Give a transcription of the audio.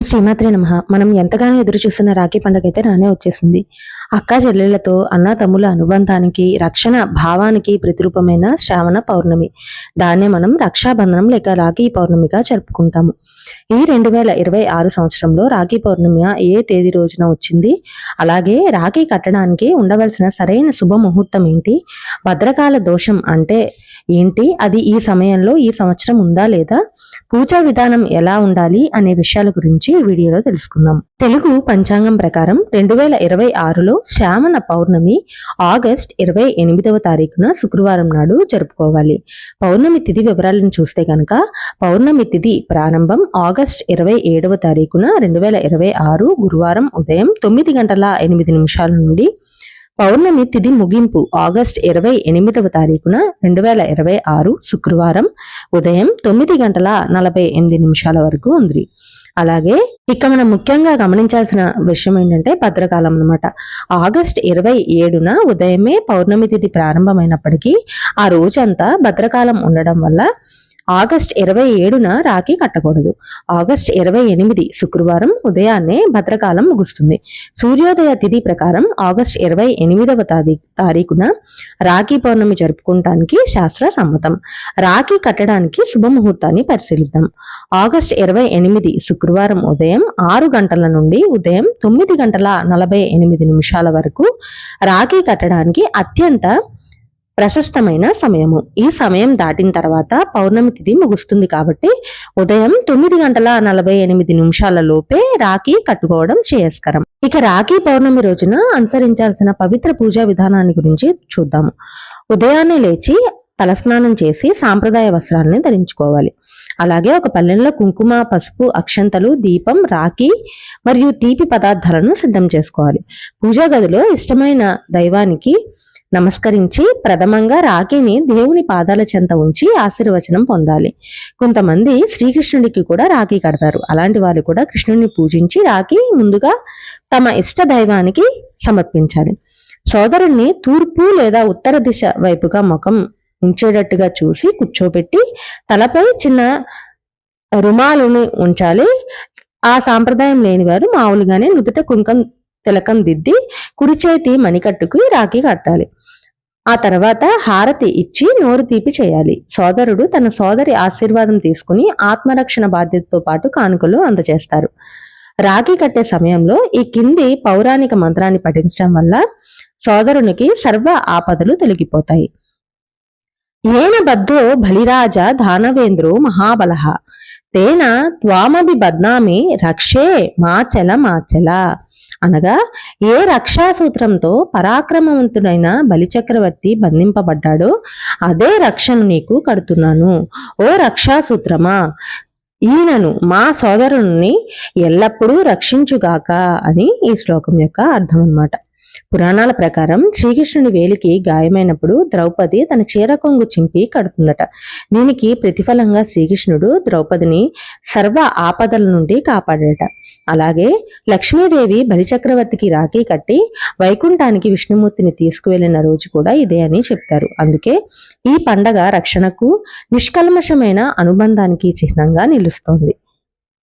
శ్రీమాత్రే నమః. మనం ఎంతగానో ఎదురు చూస్తున్న రాఖీ పండుగ అయితే రానే వచ్చేసింది. అక్కా చెల్లెళ్లతో అన్నా తమ్ముల అనుబంధానికి, రక్షణ భావానికి ప్రతిరూపమైన శ్రావణ పౌర్ణమి. దాన్నే మనం రక్షాబంధనం లేక రాఖీ పౌర్ణమిగా జరుపుకుంటాము. ఈ 2026 సంవత్సరంలో రాఖీ పౌర్ణమి ఏ తేదీ రోజున వచ్చింది? అలాగే రాఖీ కట్టడానికి ఉండవలసిన సరైన శుభముహూర్తం ఏంటి? భద్రకాల దోషం అంటే ఏంటి? అది ఈ సమయంలో ఈ సంవత్సరం ఉందా లేదా? పూజా విధానం ఎలా ఉండాలి అనే విషయాల గురించి ఈ వీడియోలో తెలుసుకుందాం. తెలుగు పంచాంగం ప్రకారం 2026లో శ్రావణ పౌర్ణమి ఆగస్ట్ 28వ తారీఖున శుక్రవారం నాడు జరుపుకోవాలి. పౌర్ణమి తిథి వివరాలను చూస్తే కనుక పౌర్ణమి తిథి ప్రారంభం ఆగస్ట్ 27వ తారీఖున 2026 గురువారం ఉదయం 9:08 నుండి పౌర్ణమి తిథి ముగింపు ఆగస్ట్ 28వ తారీఖున 2026 శుక్రవారం ఉదయం 9:48 వరకు ఉంది. అలాగే ఇక్కడ మనం ముఖ్యంగా గమనించాల్సిన విషయం ఏంటంటే భద్రకాలం అన్నమాట. ఆగస్ట్ 27న ఉదయమే పౌర్ణమి తిథి ప్రారంభమైనప్పటికీ ఆ రోజంతా భద్రకాలం ఉండడం వల్ల ఆగస్ట్ 27న రాఖీ కట్టకూడదు. ఆగస్ట్ 28 శుక్రవారం ఉదయాన్నే భద్రకాలం ముగుస్తుంది. సూర్యోదయ తిథి ప్రకారం ఆగస్ట్ 28వ తారీఖున రాఖీ పౌర్ణమి జరుపుకోవటానికి శాస్త్ర సమ్మతం. రాఖీ కట్టడానికి శుభముహూర్తాన్ని పరిశీలిద్దాం. ఆగస్ట్ 28 శుక్రవారం ఉదయం 6 గంటల నుండి ఉదయం 9:48 వరకు రాఖీ కట్టడానికి అత్యంత ప్రశస్తమైన సమయము. ఈ సమయం దాటిన తర్వాత పౌర్ణమి తిథి ముగుస్తుంది కాబట్టి ఉదయం 9:48 లోపే రాఖీ కట్టుకోవడం శ్రేయస్కరం. ఇక రాఖీ పౌర్ణమి రోజున అనుసరించాల్సిన పవిత్ర పూజా విధానాన్ని గురించి చూద్దాము. ఉదయాన్నే లేచి తలస్నానం చేసి సాంప్రదాయ వస్త్రాలని ధరించుకోవాలి. అలాగే ఒక పల్లెంలో కుంకుమ, పసుపు, అక్షంతలు, దీపం, రాఖీ మరియు తీపి పదార్థాలను సిద్ధం చేసుకోవాలి. పూజా గదిలో ఇష్టమైన దైవానికి నమస్కరించి ప్రథమంగా రాఖీని దేవుని పాదాల చెంత ఉంచి ఆశీర్వచనం పొందాలి. కొంతమంది శ్రీకృష్ణుడికి కూడా రాఖీ కడతారు. అలాంటి వారు కూడా కృష్ణుడిని పూజించి రాఖీ ముందుగా తమ ఇష్ట దైవానికి సమర్పించాలి. సోదరుణ్ణి తూర్పు లేదా ఉత్తర దిశ వైపుగా ముఖం ఉంచేటట్టుగా చూసి కూర్చోబెట్టి తలపై చిన్న రుమాలుని ఉంచాలి. ఆ సాంప్రదాయం లేని వారు మామూలుగానే నుదుట కుంకం తిలకం దిద్ది కుడి చేతి మణికట్టుకు రాఖీ కట్టాలి. ఆ తర్వాత హారతి ఇచ్చి నోరు తీపి చేయాలి. సోదరుడు తన సోదరి ఆశీర్వాదం తీసుకుని ఆత్మరక్షణ బాధ్యతతో పాటు కానుకలు అందజేస్తారు. రాఖీ కట్టే సమయంలో ఈ కింది పౌరాణిక మంత్రాన్ని పఠించడం వల్ల సోదరునికి సర్వ ఆపదలు తొలగిపోతాయి. ఏన బద్ధో బలిరాజ దానవేంద్రో మహాబలః తేన త్వామభి బద్నామి రక్షే మాచల మాచల. అనగా ఏ రక్షాసూత్రంతో పరాక్రమవంతుడైన బలిచక్రవర్తి బంధింపబడ్డాడో అదే రక్షను నీకు కడుతున్నాను. ఓ రక్షాసూత్రమా, ఈయనను మా సోదరుని ఎల్లప్పుడూ రక్షించుగాక అని ఈ శ్లోకం యొక్క అర్థం అన్నమాట. పురాణాల ప్రకారం శ్రీకృష్ణుని వేలికి గాయమైనప్పుడు ద్రౌపది తన చీర కొంగు చింపి కడుతుందట. దీనికి ప్రతిఫలంగా శ్రీకృష్ణుడు ద్రౌపదిని సర్వ ఆపదల నుండి కాపాడట. అలాగే లక్ష్మీదేవి బలిచక్రవర్తికి రాఖీ కట్టి వైకుంఠానికి విష్ణుమూర్తిని తీసుకువెళ్లిన రోజు కూడా ఇదే అని చెప్తారు. అందుకే ఈ పండగ రక్షణకు, నిష్కల్మషమైన అనుబంధానికి చిహ్నంగా నిలుస్తోంది.